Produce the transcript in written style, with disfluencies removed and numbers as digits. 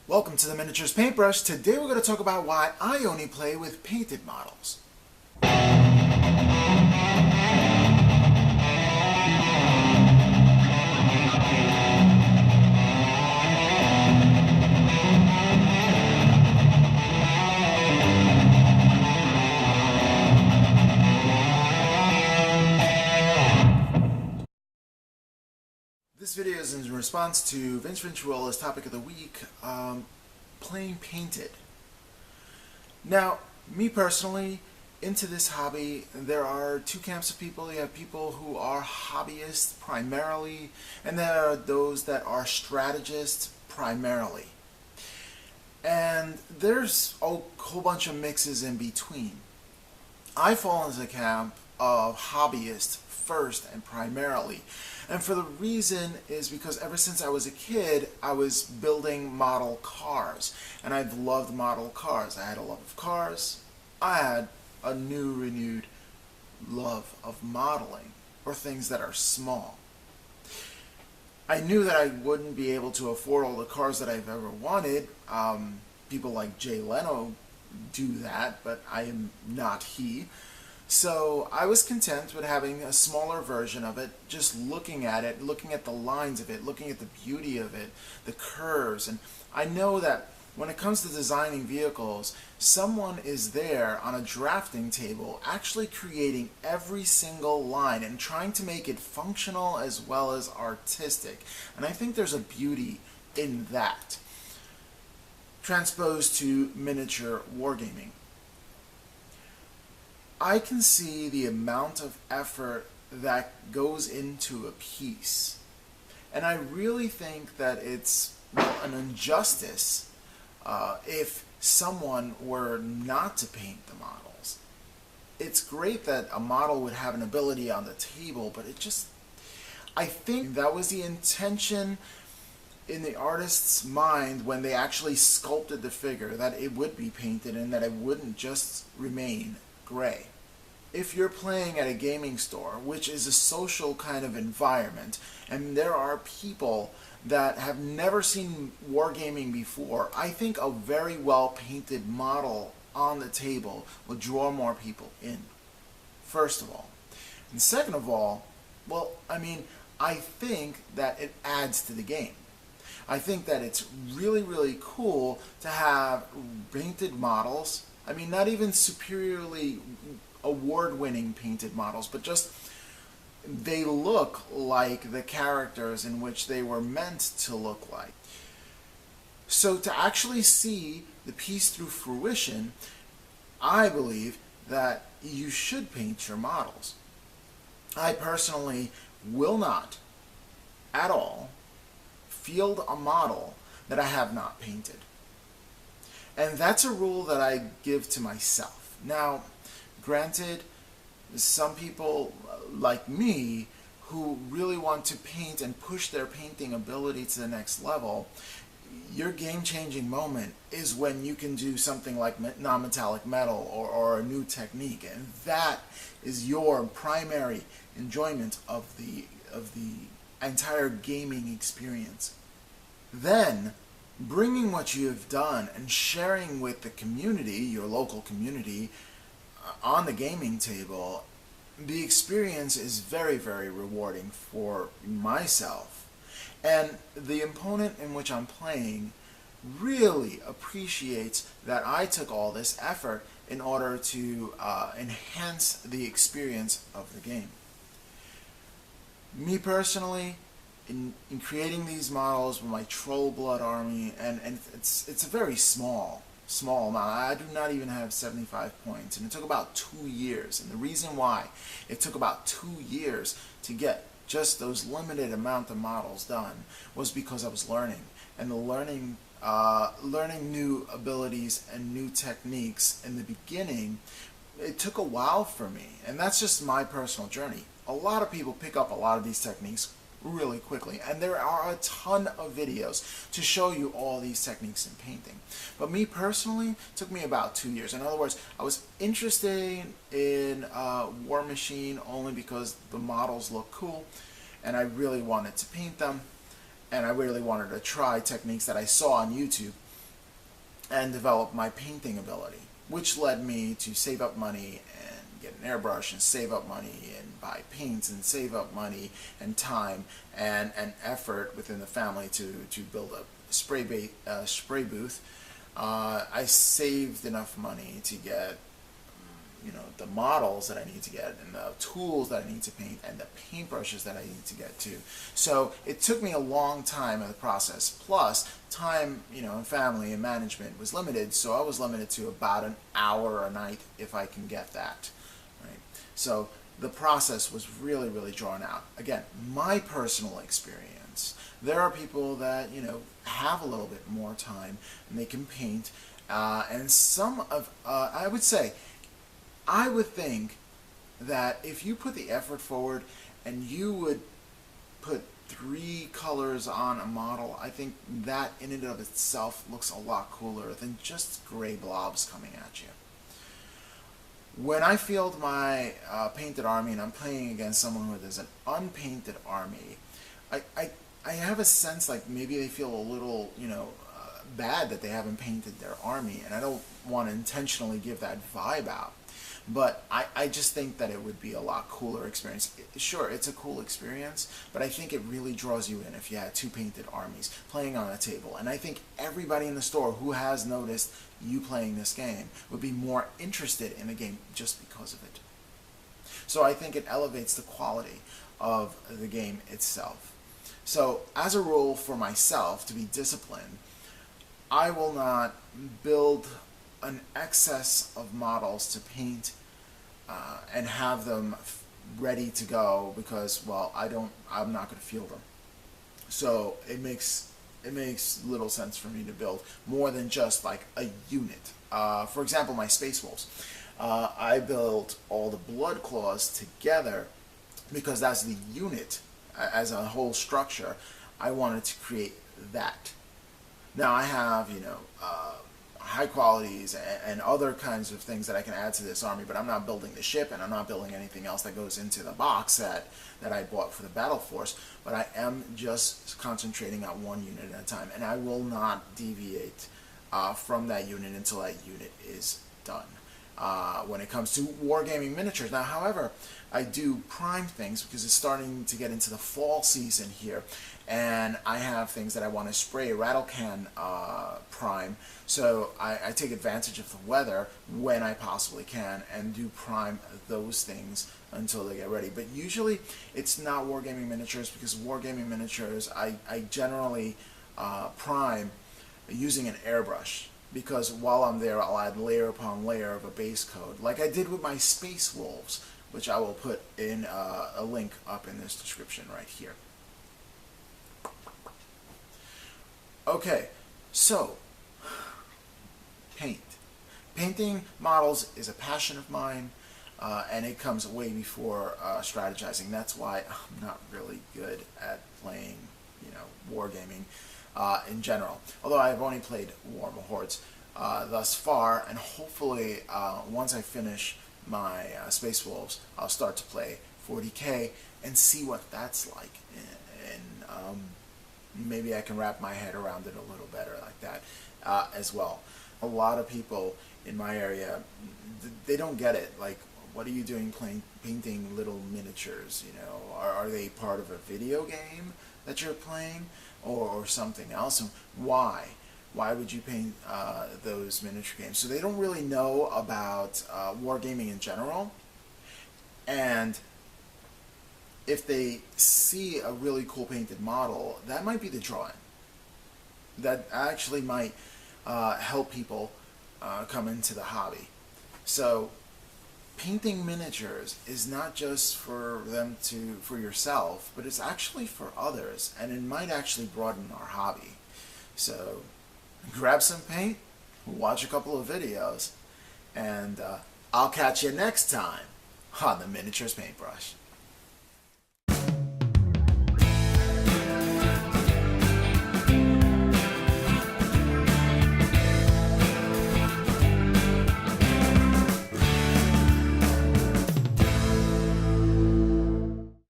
Welcome to the Miniatures Paintbrush. Today we're going to talk about why I only play with painted models. This video is in response to Vince Venturella's topic of the week, playing painted. Now, me personally, into this hobby, there are two camps of people. You have people who are hobbyists primarily, and there are those that are strategists primarily. And there's a whole bunch of mixes in between. I fall into the camp of hobbyist first and primarily. And for the reason is because ever since I was a kid, I was building model cars. And I've loved model cars. I had a love of cars. I had a new renewed love of modeling, or things that are small. I knew that I wouldn't be able to afford all the cars that I've ever wanted. People like Jay Leno do that, but I am not he. So I was content with having a smaller version of it, just looking at it, looking at the lines of it, looking at the beauty of it, the curves. And I know that when it comes to designing vehicles, someone is there on a drafting table actually creating every single line and trying to make it functional as well as artistic. And I think there's a beauty in that, transposed to miniature wargaming. I can see the amount of effort that goes into a piece. And I really think that it's an injustice if someone were not to paint the models. It's great that a model would have an ability on the table, but I think that was the intention in the artist's mind when they actually sculpted the figure, that it would be painted and that it wouldn't just remain gray. If you're playing at a gaming store, which is a social kind of environment, and there are people that have never seen wargaming before, I think a very well painted model on the table will draw more people in, first of all. And second of all, I think that it adds to the game. I think that it's really, really cool to have painted models. Not even superiorly award-winning painted models, but just they look like the characters in which they were meant to look like. So to actually see the piece through fruition, I believe that you should paint your models. I personally will not at all field a model that I have not painted. And that's a rule that I give to myself. Now, granted, some people like me who really want to paint and push their painting ability to the next level, your game-changing moment is when you can do something like non-metallic metal or a new technique, and that is your primary enjoyment of the entire gaming experience. Then, bringing what you have done and sharing with the community, your local community, on the gaming table, the experience is very, very rewarding for myself. And the opponent in which I'm playing really appreciates that I took all this effort in order to enhance the experience of the game. Me personally, in creating these models with my Troll Blood army, and it's a very small amount. I do not even have 75 points, and it took about 2 years. And the reason why it took about 2 years to get just those limited amount of models done was because I was learning, and learning new abilities and new techniques in the beginning. It took a while for me, and that's just my personal journey. A lot of people pick up a lot of these techniques really quickly, and there are a ton of videos to show you all these techniques in painting. But me personally, it took me about 2 years. In other words, I was interested in War Machine only because the models look cool, and I really wanted to paint them, and I really wanted to try techniques that I saw on YouTube. and develop my painting ability, which led me to save up money and get an airbrush and save up money and buy paints and save up money and time and effort within the family to build a spray booth. I saved enough money to get the models that I need to get and the tools that I need to paint and the paintbrushes that I need to get to. So it took me a long time in the process. Plus time, and family and management was limited, so I was limited to about an hour a night if I can get that. Right? So the process was really, really drawn out. Again, my personal experience. There are people that have a little bit more time and they can paint, and some of I would think that if you put the effort forward and you would put 3 colors on a model, I think that in and of itself looks a lot cooler than just gray blobs coming at you. When I field my painted army and I'm playing against someone who has an unpainted army, I have a sense like maybe they feel a little, bad that they haven't painted their army, and I don't want to intentionally give that vibe out. But I just think that it would be a lot cooler experience. Sure, it's a cool experience, but I think it really draws you in if you had 2 painted armies playing on a table. And I think everybody in the store who has noticed you playing this game would be more interested in the game just because of it. So I think it elevates the quality of the game itself. So as a rule for myself to be disciplined, I will not build an excess of models to paint and have them ready to go because, well, I'm not going to field them. So it makes little sense for me to build more than just like a unit. For example, my Space Wolves. I built all the Blood Claws together because that's the unit as a whole structure. I wanted to create that. Now I have, high qualities and other kinds of things that I can add to this army, but I'm not building the ship and I'm not building anything else that goes into the box that I bought for the Battle Force, but I am just concentrating on one unit at a time, and I will not deviate from that unit until that unit is done. When it comes to wargaming miniatures. Now, however, I do prime things because it's starting to get into the fall season here, and I have things that I want to spray rattle can prime, so I take advantage of the weather when I possibly can and do prime those things until they get ready. But usually it's not wargaming miniatures, because wargaming miniatures I generally prime using an airbrush, because while I'm there I'll add layer upon layer of a base coat like I did with my Space Wolves, which I will put in a link up in this description right here. Okay, so painting models is a passion of mine, and it comes way before strategizing. That's why I'm not really good at playing wargaming in general, although I've only played Warhammer Hordes thus far, and hopefully once I finish my Space Wolves I'll start to play 40k and see what that's like, and maybe I can wrap my head around it a little better like that as well. A lot of people in my area, they don't get it. Like, what are you doing painting little miniatures? Are they part of a video game that you're playing, or something else? And why would you paint those miniature games? So they don't really know about wargaming in general, and if they see a really cool painted model, that might be the drawing. That actually might help people come into the hobby. So painting miniatures is not just for yourself, but it's actually for others, and it might actually broaden our hobby. So grab some paint, watch a couple of videos, and I'll catch you next time on the Miniatures Paintbrush.